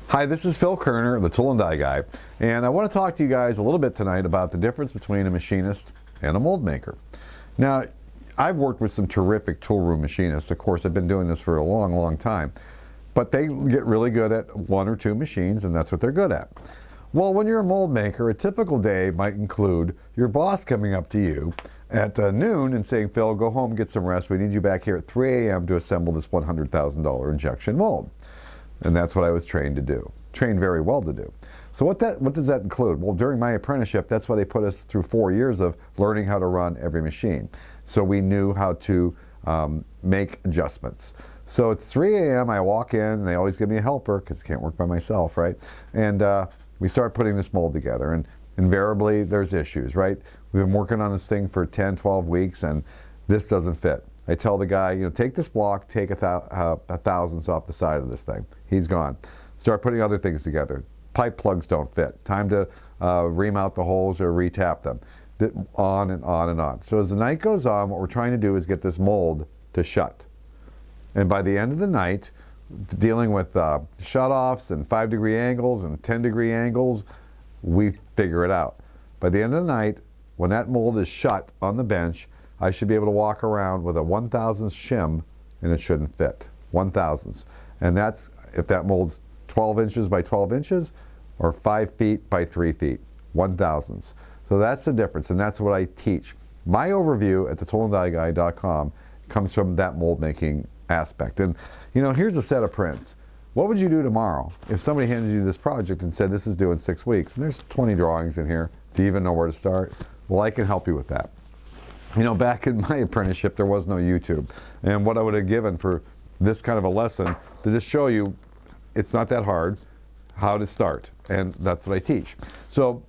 Hi, this is Phil Kerner, the Tool and Die Guy, and I want to talk to you guys a little bit tonight about the difference between a machinist and a mold maker. Now, I've worked with some terrific tool room machinists. Of course, I've been doing this for a long, long time, but they get really good at one or two machines, and that's what they're good at. Well, when you're a mold maker, a typical day might include your boss coming up to you at noon and saying, Phil, go home, get some rest. We need you back here at 3 a.m. to assemble this $100,000 injection mold. And that's what I was trained to do, trained very well to do. So what does that include? Well, during my apprenticeship, that's why they put us through 4 years of learning how to run every machine. So we knew how to make adjustments. So it's 3 a.m., I walk in, and they always give me a helper, because I can't work by myself, right? And we start putting this mold together, and invariably there's issues, right? We've been working on this thing for 10, 12 weeks, and this doesn't fit. I tell the guy, take this block, take a thousandths off the side of this thing. He's gone. Start putting other things together. Pipe plugs don't fit. Time to ream out the holes or retap them. On and on and on. So as the night goes on, what we're trying to do is get this mold to shut. And by the end of the night, dealing with shutoffs and 5-degree angles and 10-degree angles, we figure it out. By the end of the night, when that mold is shut on the bench, I should be able to walk around with a 1/1000th shim, and it shouldn't fit. 1/1000th. And that's if that mold's 12 inches by 12 inches or 5 feet by 3 feet. 1/1000th. So that's the difference, and that's what I teach. My overview at thetoolanddieguy.com comes from that mold making aspect. And here's a set of prints. What would you do tomorrow if somebody handed you this project and said this is due in 6 weeks? And there's 20 drawings in here. Do you even know where to start? Well, I can help you with that. Back in my apprenticeship, there was no YouTube. And what I would have given for this kind of a lesson to just show you it's not that hard how to start. And that's what I teach. So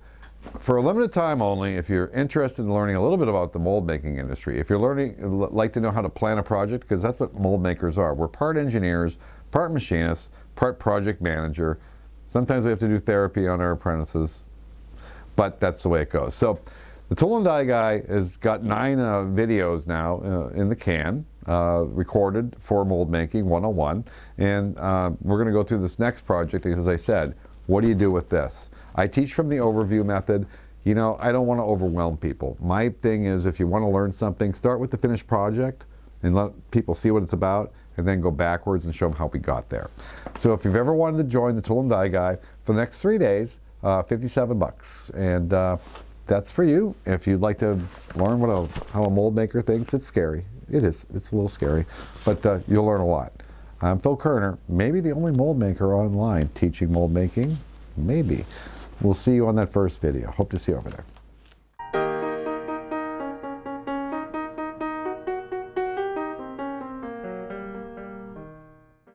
for a limited time only, if you're interested in learning a little bit about the mold making industry, if you're like to know how to plan a project, because that's what mold makers are. We're part engineers, part machinists, part project manager. Sometimes we have to do therapy on our apprentices, but that's the way it goes. So the Tool and Die Guy has got 9 videos now in the can, recorded for Mold Making 101. And we're going to go through this next project because, as I said, what do you do with this? I teach from the overview method. I don't want to overwhelm people. My thing is, if you want to learn something, start with the finished project and let people see what it's about, and then go backwards and show them how we got there. So if you've ever wanted to join the Tool and Die Guy for the next 3 days, $57. And that's for you. If you'd like to learn how a mold maker thinks, it's scary. It is. It's a little scary, but you'll learn a lot. I'm Phil Kerner, maybe the only mold maker online teaching mold making. Maybe. We'll see you on that first video. Hope to see you over there.